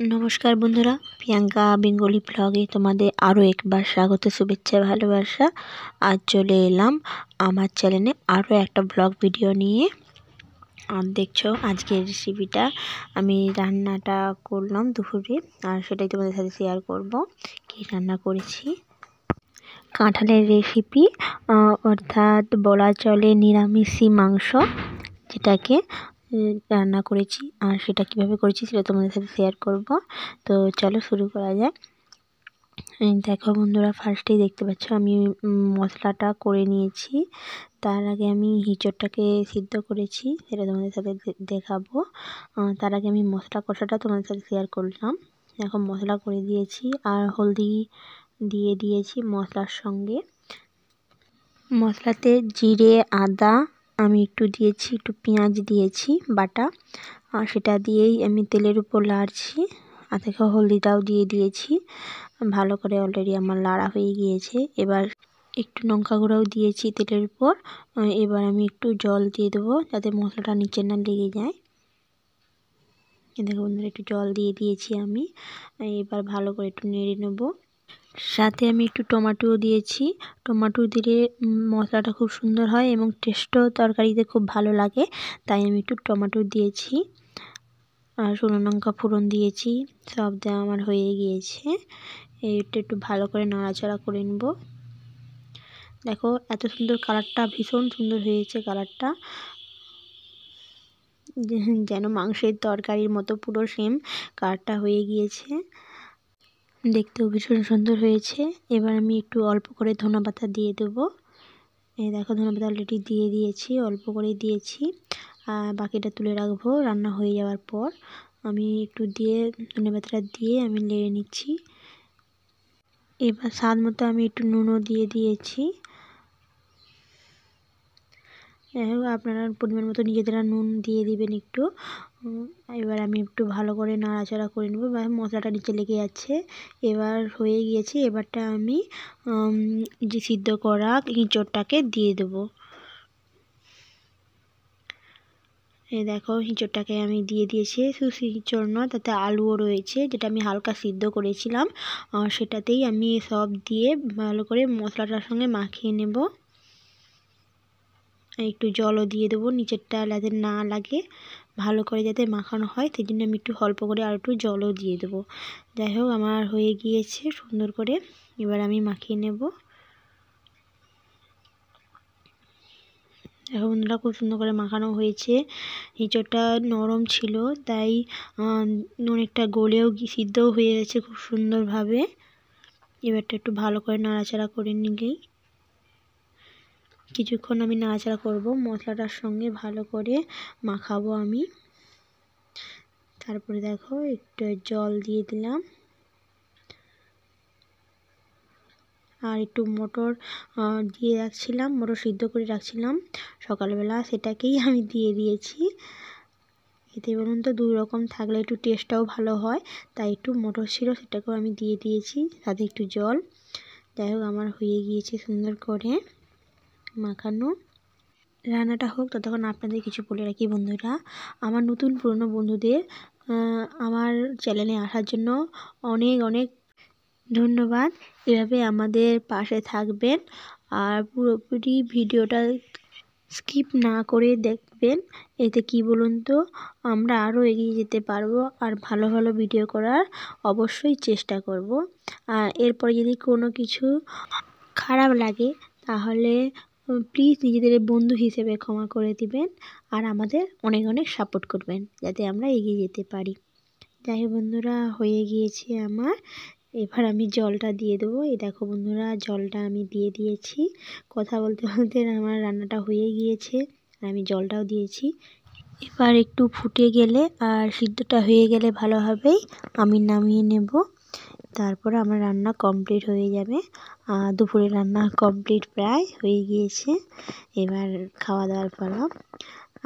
नमस्कार बंधुरा प्रियंका बेंगली ब्लगे तुम्हारे आरो एक बार स्वागत शुभेच्छा भालोबासा। आज चले एलाम आमार चैनेले आरो एक ब्लग भिडियो निये। देखो आज के रेसिपिटा आमी रान्नाटा करलाम दुपुरे और सेटाई तोमादेर साथे शेयर करब कि रान्ना करेछि। काँठालेर रेसिपि अर्थात बला चले निरामिषी मांस जेटाके रान्ना करेछि और सेटा किभाबे करेछि सेटा तोमादेर साथे शेयर करब। तो चलो शुरू करा जाक। देखो बंधुरा फार्स्टेई देखते पाচ্ছ आमी मशलाटा करे निয়েছি। तार आगे आमी हिचड़टाके सिद्ध करेছি সেটা তোমাদের সাথে দেখাবো। তার আগে আমি মশলা কষাটা তোমাদের সাথে শেয়ার করলাম। এখন মশলা করে দিয়েছি আর হলদি দিয়ে দিয়েছি মশলার সঙ্গে। মশলাতে জিরে আদা আমি একটু দিয়েছি, একটু পেঁয়াজ দিয়েছি বাটা আর সেটা দিয়েই আমি তেলের উপর লাড়ছি। আর দেখো হলদিটাও দিয়ে দিয়েছি, ভালো করে অলরেডি আমার লাড়া হয়ে গিয়েছে। এবার একটু লঙ্কা গুঁড়াও দিয়েছি তেলের উপর। এবার আমি একটু জল দিয়ে দেবো যাতে মশলাটা নিচে না লেগে যায়। দেখো বন্ধুরা একটু জল দিয়ে দিয়েছি আমি। এবার ভালো করে একটু নেড়ে নেব। সাথে আমি একটু টমেটো দিয়েছি। টমেটো দিলে মশলাটা খুব সুন্দর হয় এবং টেস্টও তরকারিতে খুব ভালো লাগে, তাই আমি একটু টমেটো দিয়েছি। আর শুকনো লঙ্কা ফোড়ন দিয়েছি। সব দেওয়া আমার হয়ে গিয়েছে। এটা একটু ভালো করে নাড়াচাড়া করে নেব। দেখো এত সুন্দর কালারটা, ভীষণ সুন্দর হয়েছে কালারটা, যেন মাংসের তরকারির মতো পুরো সেম কালারটা হয়ে গিয়েছে। দেখতেও ভীষণ সুন্দর হয়েছে। এবার আমি একটু অল্প করে ধনেপাতা দিয়ে দেবো। এই দেখো ধনেপাতা অলরেডি দিয়ে দিয়েছি, অল্প করে দিয়েছি। আর বাকিটা তুলে রাখবো রান্না হয়ে যাওয়ার পর। আমি একটু দিয়ে ধনেপাতাটা দিয়ে আমি নেড়ে নিচ্ছি। এবার স্বাদ মতো আমি একটু নুনও দিয়ে দিয়েছি। আপনারা পরিমাণ মতো নিজেদের নুন দিয়ে দিবেন একটু। এবার আমি একটু ভালো করে নাড়াচাড়া করে নেব। মশলাটা নিচে লেগে যাচ্ছে, এবার হয়ে গিয়েছে। এবারটা আমি যে সিদ্ধ করা এঁচোড়টাকে দিয়ে দেবো। এই দেখো এঁচোড়টাকে আমি দিয়ে দিয়েছি। শুধু এঁচোড় নয়, তাতে আলুও রয়েছে যেটা আমি হালকা সিদ্ধ করেছিলাম। সেটাতেই আমি সব দিয়ে ভালো করে মশলাটার সঙ্গে মাখিয়ে নেব। একটু জলও দিয়ে দেবো নিচেরটা যাতে না লাগে, ভালো করে যাতে মাখানো হয় সেই জন্য আমি একটু অল্প করে আর একটু জলও দিয়ে দেবো। যাই হোক আমার হয়ে গিয়েছে সুন্দর করে। এবার আমি মাখিয়ে নেব। দেখো বন্ধুরা খুব সুন্দর করে মাখানো হয়েছে। এঁচোড়টা নরম ছিল তাই অনেকটা গলেও সিদ্ধও হয়ে গেছে খুব সুন্দরভাবে। এবারটা একটু ভালো করে নাড়াচাড়া করে নিলেই, কিছুক্ষণ আমি নাড়াচাড়া করব, মশলাটার সঙ্গে ভালো করে মাখাবো আমি। তারপরে দেখো একটু জল দিয়ে দিলাম আর একটু মটর দিয়ে রাখছিলাম, মটর সিদ্ধ করে রাখছিলাম সকালবেলা, সেটাকেই আমি দিয়ে দিয়েছি। এতে বলুন তো দুই রকম থাকলে একটু টেস্টটাও ভালো হয়, তাই একটু মটর ছিল সেটাকেও আমি দিয়ে দিয়েছি, সাথে একটু জল। যাই হোক আমার হয়ে গিয়েছে সুন্দর করে মাখানো। রান্নাটা হোক ততক্ষণ আপনাদের কিছু বলে রাখি বন্ধুরা। আমার নতুন পুরনো বন্ধুদের আমার চ্যানেলে আসার জন্য অনেক অনেক ধন্যবাদ। এভাবে আমাদের পাশে থাকবেন আর পুরোপুরি ভিডিওটা স্কিপ না করে দেখবেন। এতে কি বলুন তো, আমরা আরও এগিয়ে যেতে পারবো আর ভালো ভালো ভিডিও করার অবশ্যই চেষ্টা করব। আর এরপরে যদি কোনো কিছু খারাপ লাগে তাহলে প্লিজ নিজেদের বন্ধু হিসেবে ক্ষমা করে দিবেন আর আমাদের অনেক অনেক সাপোর্ট করবেন যাতে আমরা এগিয়ে যেতে পারি। যাই হোক বন্ধুরা হয়ে গিয়েছে আমার। এবার আমি জলটা দিয়ে দেবো। এই দেখো বন্ধুরা জলটা আমি দিয়ে দিয়েছি। কথা বলতে বলতে আমার রান্নাটা হয়ে গিয়েছে আর আমি জলটাও দিয়েছি। এবার একটু ফুটে গেলে আর সিদ্ধটা হয়ে গেলে ভালোভাবেই আমি নামিয়ে নেব। তারপরে আমার রান্না কমপ্লিট হয়ে যাবে। দুপুরে রান্না কমপ্লিট প্রায় হয়ে গিয়েছে। এবার খাওয়া দাওয়ার পালা।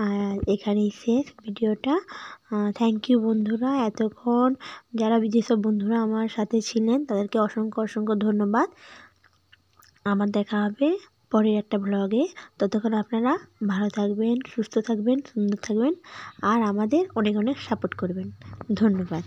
আর এখানেই শেষ ভিডিওটা। থ্যাংক ইউ বন্ধুরা, এতক্ষণ যারা যেসব বন্ধুরা আমার সাথে ছিলেন তাদেরকে অসংখ্য অসংখ্য ধন্যবাদ। আমার দেখা হবে পরের একটা ব্লগে। ততক্ষণ আপনারা ভালো থাকবেন, সুস্থ থাকবেন, সুন্দর থাকবেন আর আমাদের অনেক অনেক সাপোর্ট করবেন। ধন্যবাদ।